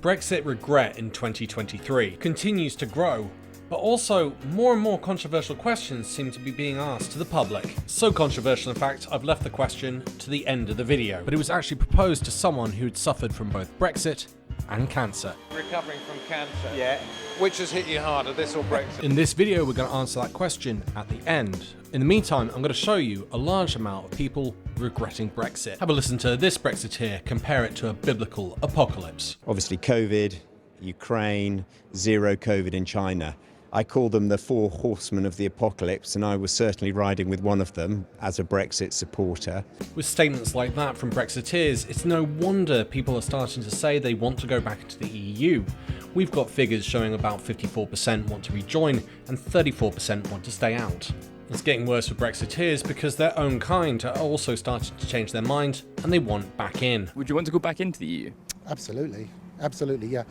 Brexit regret in 2023 continues to grow, but also more and more controversial questions seem to be being asked to the public. So controversial in fact, I've left the question to the end of the video, but it was actually proposed to someone who had suffered from both Brexit and cancer. Recovering from cancer. Yeah. Which has hit you harder, this or Brexit? In this video, we're going to answer that question at the end. In the meantime, I'm going to show you a large amount of people regretting Brexit. Have a listen to this Brexiteer compare it to a biblical apocalypse. Obviously COVID, Ukraine, zero COVID in China. I call them the four horsemen of the apocalypse, and I was certainly riding with one of them as a Brexit supporter. With statements like that from Brexiteers, it's no wonder people are starting to say they want to go back into the EU. We've got figures showing about 54% want to rejoin and 34% want to stay out. It's getting worse for Brexiteers because their own kind are also starting to change their mind and they want back in. Would you want to go back into the EU? Absolutely, yeah.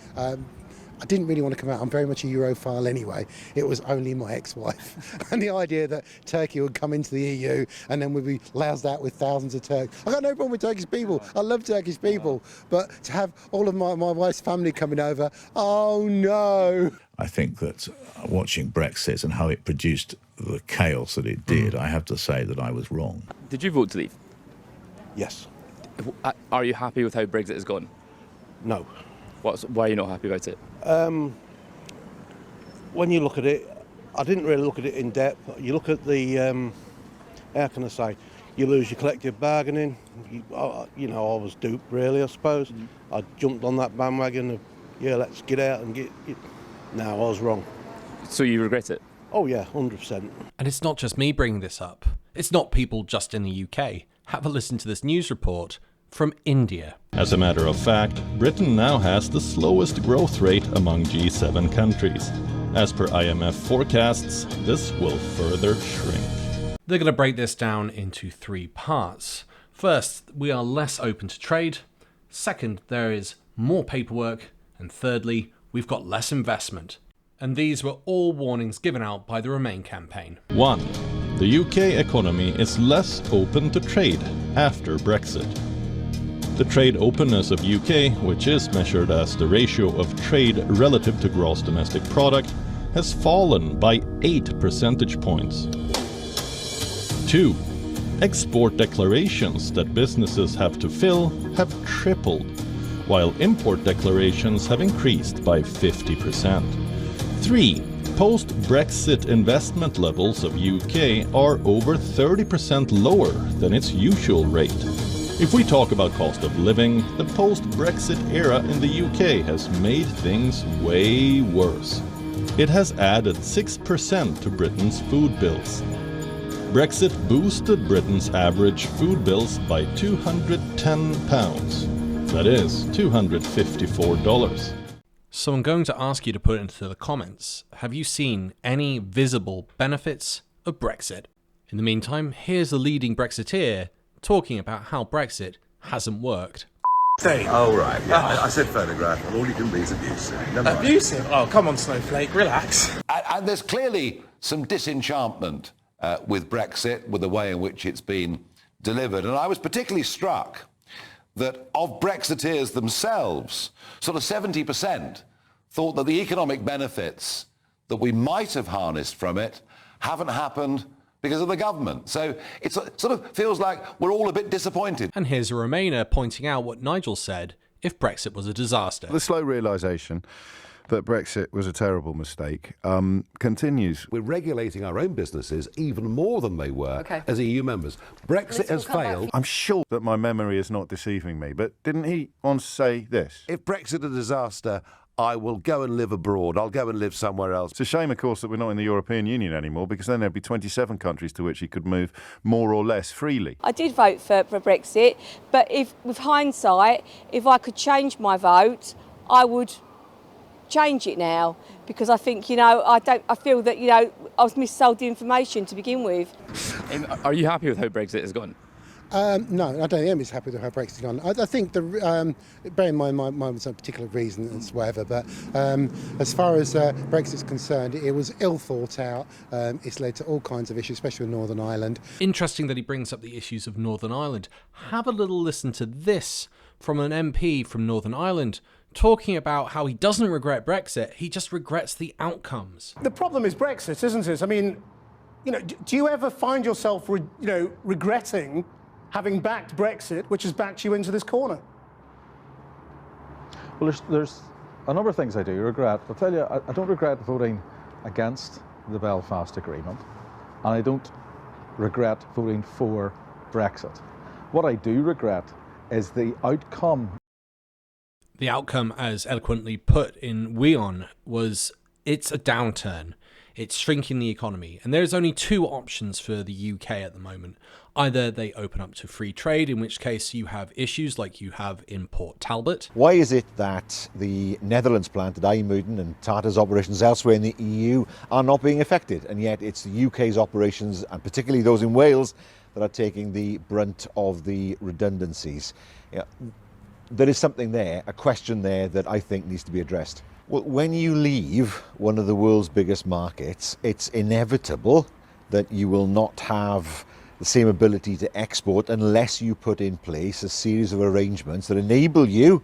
I didn't really want to come out. I'm very much a Europhile anyway. It was only my ex-wife. And the idea that Turkey would come into the EU and then we'd be loused out with thousands of Turks. I got no problem with Turkish people. I love Turkish people. But to have all of my wife's family coming over, oh no. I think that watching Brexit and how it produced the chaos that it did, I have to say that I was wrong. Did you vote to leave? Yes. Are you happy with how Brexit has gone? No. Why are you not happy about it? When you look at it, I didn't really look at it in depth. You look at the, how can I say, you lose your collective bargaining. I was duped really, I suppose. I jumped on that bandwagon of, yeah, let's get out and get it. No, I was wrong. So you regret it? Oh yeah, 100%. And it's not just me bringing this up. It's not people just in the UK. Have a listen to this news report from India. As a matter of fact, Britain now has the slowest growth rate among G7 countries. As per IMF forecasts, this will further shrink. They're going to break this down into three parts. First, we are less open to trade. Second, there is more paperwork. And thirdly, we've got less investment. And these were all warnings given out by the Remain campaign. 1. The UK economy is less open to trade after Brexit. The trade openness of UK, which is measured as the ratio of trade relative to gross domestic product, has fallen by 8 percentage points. 2. Export declarations that businesses have to fill have tripled, while import declarations have increased by 50%. 3. Post-Brexit investment levels of UK are over 30% lower than its usual rate. If we talk about cost of living, the post-Brexit era in the UK has made things way worse. It has added 6% to Britain's food bills. Brexit boosted Britain's average food bills by £210. That is $254. So I'm going to ask you to put into the comments, have you seen any visible benefits of Brexit? In the meantime, here's the leading Brexiteer talking about how Brexit hasn't worked. Oh, right, yeah. I said photograph, and all you can be is abusive. Abusive? Oh, come on, Snowflake, relax. And there's clearly some disenchantment with Brexit, with the way in which it's been delivered. And I was particularly struck that of Brexiteers themselves, sort of 70% thought that the economic benefits that we might have harnessed from it haven't happened because of the government. So it sort of feels like we're all a bit disappointed. And here's a Remainer pointing out what Nigel said if Brexit was a disaster. The slow realisation that Brexit was a terrible mistake continues. We're regulating our own businesses even more than they were as EU members. Brexit has failed. I'm sure that my memory is not deceiving me, but didn't he once say this? If Brexit is a disaster, I will go and live abroad. I'll go and live somewhere else. It's a shame, of course, that we're not in the European Union anymore, because then there'd be 27 countries to which he could move more or less freely. I did vote for Brexit, but with hindsight, if I could change my vote, I would change it now, because I think, I feel that, I was missold the information to begin with. Are you happy with how Brexit has gone? No, I don't think I'm happy with how Brexit's gone. I think, bear in mind mine was a particular reason and whatever, but as far as Brexit's concerned, it was ill thought out. It's led to all kinds of issues, especially with Northern Ireland. Interesting that he brings up the issues of Northern Ireland. Have a little listen to this from an MP from Northern Ireland talking about how he doesn't regret Brexit, he just regrets the outcomes. The problem is Brexit, isn't it? I mean, do you ever find yourself, regretting having backed Brexit, which has backed you into this corner? Well, there's a number of things I do regret. I'll tell you, I don't regret voting against the Belfast Agreement, and I don't regret voting for Brexit. What I do regret is the outcome. The outcome, as eloquently put in Weon, was it's a downturn. It's shrinking the economy. And there's only two options for the UK at the moment. Either they open up to free trade, in which case you have issues like you have in Port Talbot. Why is it that the Netherlands plant at IJmuiden and Tata's operations elsewhere in the EU are not being affected? And yet it's the UK's operations, and particularly those in Wales, that are taking the brunt of the redundancies. There is something there, a question there that I think needs to be addressed. Well, when you leave one of the world's biggest markets, it's inevitable that you will not have the same ability to export unless you put in place a series of arrangements that enable you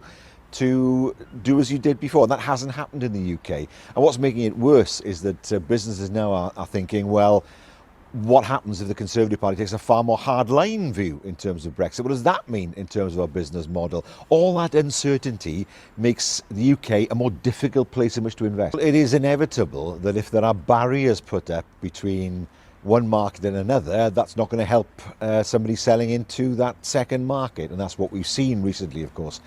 to do as you did before. That hasn't happened in the UK. And what's making it worse is that businesses now are thinking, well, what happens if the Conservative Party takes a far more hardline view in terms of Brexit? What does that mean in terms of our business model? All that uncertainty makes the UK a more difficult place in which to invest. It is inevitable that if there are barriers put up between one market and another, that's not going to help somebody selling into that second market. And that's what we've seen recently, of course.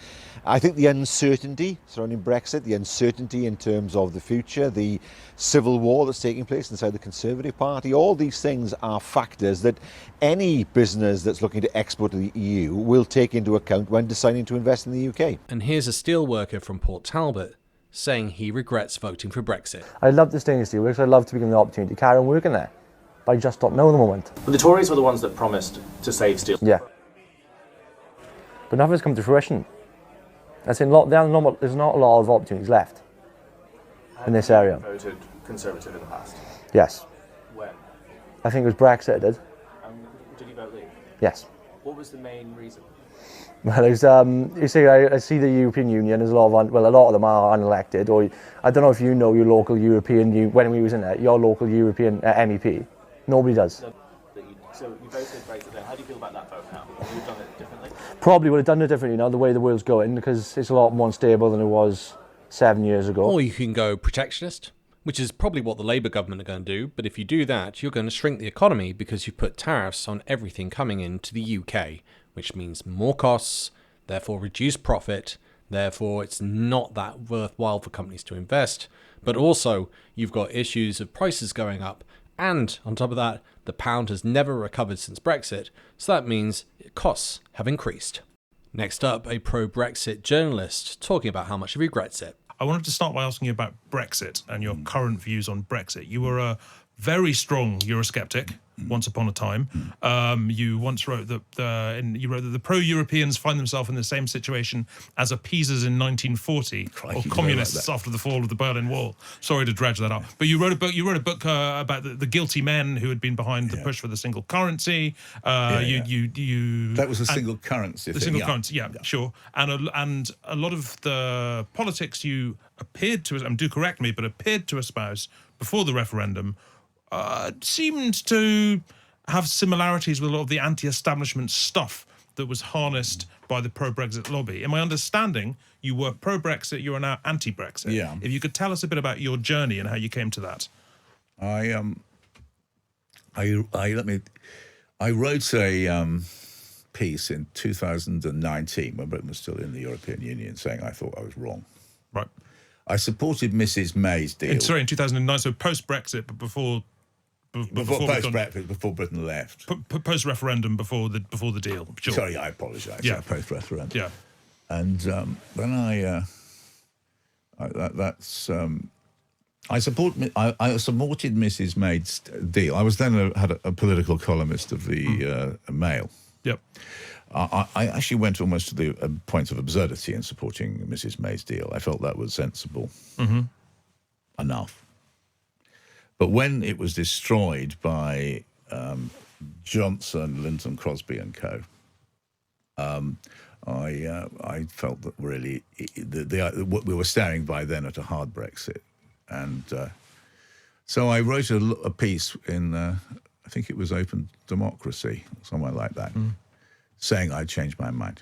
I think the uncertainty surrounding Brexit, the uncertainty in terms of the future, the civil war that's taking place inside the Conservative Party, all these things are factors that any business that's looking to export to the EU will take into account when deciding to invest in the UK. And here's a steelworker from Port Talbot saying he regrets voting for Brexit. I love to stay in the steelworks. I'd love to be given the opportunity to carry on working there. But I just don't know at the moment. But the Tories were the ones that promised to save steel. Yeah. But nothing's come to fruition. There's not a lot of opportunities left in this area. Voted Conservative in the past? Yes. When? I think it was Brexit I did. Did you vote leave? Yes. What was the main reason? Well, there's, you see, I see the European Union, there's a lot of them are unelected, or I don't know if you know your local European, when we was in there, your local European MEP. Nobody does. So you voted Brexit then. How do you feel about that vote now? Have you done it differently? Probably would have done it differently now, the way the world's going, because it's a lot more unstable than it was 7 years ago. Or you can go protectionist, which is probably what the Labour government are going to do. But if you do that, you're going to shrink the economy because you put tariffs on everything coming into the UK, which means more costs, therefore reduced profit, therefore it's not that worthwhile for companies to invest. But also, you've got issues of prices going up, and on top of that, the pound has never recovered since Brexit, so that means costs have increased. Next up, a pro-Brexit journalist talking about how much he regrets it. I wanted to start by asking you about Brexit and your current views on Brexit. You were a very strong Eurosceptic once upon a time. You once wrote that the pro-Europeans find themselves in the same situation as appeasers in 1940, or communists after the fall of the Berlin Wall. Sorry to dredge that up, but you wrote a book. You wrote a book about the guilty men who had been behind the push for the single currency. That was a single currency. The single currency, sure. And a lot of the politics you appeared to, and do correct me, but appeared to espouse before the referendum seemed to have similarities with a lot of the anti-establishment stuff that was harnessed by the pro-Brexit lobby. In my understanding, you were pro-Brexit, you are now anti-Brexit. Yeah. If you could tell us a bit about your journey and how you came to that. I wrote a piece in 2019 when Britain was still in the European Union saying I thought I was wrong. Right. I supported Mrs May's deal. In 2009, so post-Brexit, but before post-Brexit, before Britain left. Post-referendum, before the deal. Sure. Sorry, I apologise. Yeah, post-referendum. Yeah, and then I supported Mrs May's deal. I was then had a political columnist of the Mail. Yep. I actually went almost to the point of absurdity in supporting Mrs May's deal. I felt that was sensible enough. But when it was destroyed by Johnson, Linton Crosby and co., I felt that really we were staring by then at a hard Brexit, and so I wrote a piece in I think it was Open Democracy, somewhere like that, saying I'd changed my mind.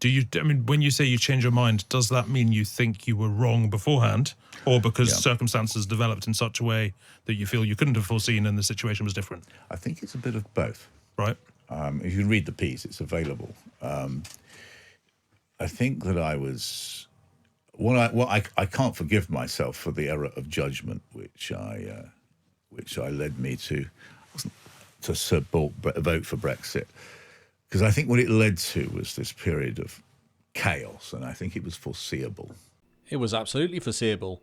I mean, when you say you change your mind, does that mean you think you were wrong beforehand, or because circumstances developed in such a way that you feel you couldn't have foreseen and the situation was different? I think it's a bit of both. Right. If you read the piece, it's available. I think that I was... I can't forgive myself for the error of judgment which led me to vote for Brexit. Because I think what it led to was this period of chaos, and I think it was foreseeable. It was absolutely foreseeable.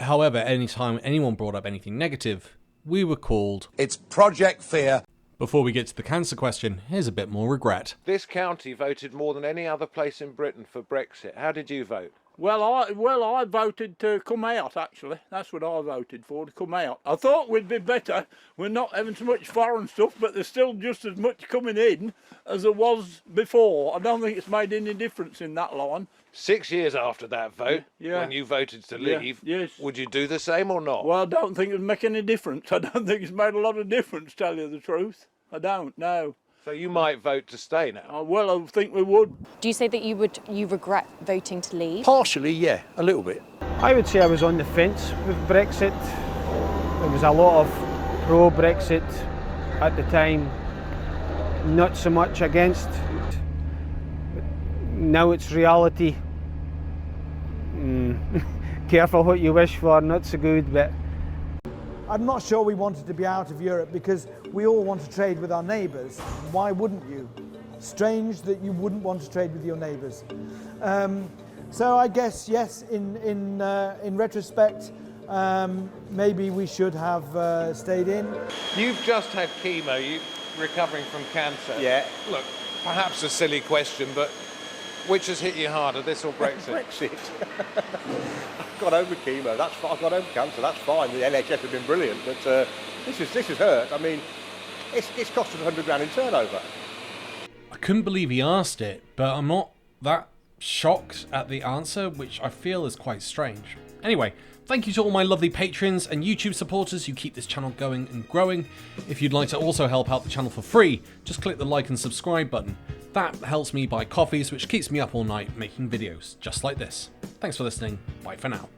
However, anytime anyone brought up anything negative, we were called... It's Project Fear. Before we get to the cancer question, here's a bit more regret. This county voted more than any other place in Britain for Brexit. How did you vote? Well, I voted to come out, actually. That's what I voted for, to come out. I thought we'd be better. We're not having so much foreign stuff, but there's still just as much coming in as there was before. I don't think it's made any difference in that line. 6 years after that vote, when you voted to leave, would you do the same or not? Well, I don't think it would make any difference. I don't think it's made a lot of difference, tell you the truth. I don't, no. So you might vote to stay now? Well, I think we would. Do you say that you regret voting to leave? Partially, yeah, a little bit. I would say I was on the fence with Brexit. There was a lot of pro-Brexit at the time, not so much against. But now it's reality. Careful what you wish for, not so good, but... I'm not sure we wanted to be out of Europe because we all want to trade with our neighbours. Why wouldn't you? Strange that you wouldn't want to trade with your neighbours. So I guess, yes, in retrospect, maybe we should have stayed in. You've just had chemo, you're recovering from cancer. Yeah. Look, perhaps a silly question, but which has hit you harder, this or Brexit? Brexit. I've got over chemo, that's fine. I've got over cancer, that's fine. The NHS have been brilliant, but this has hurt. I mean, it's cost us 100 grand in turnover. I couldn't believe he asked it, but I'm not that shocked at the answer, which I feel is quite strange. Anyway, thank you to all my lovely patrons and YouTube supporters who keep this channel going and growing. If you'd like to also help out the channel for free, just click the like and subscribe button. That helps me buy coffees, which keeps me up all night making videos just like this. Thanks for listening. Bye for now.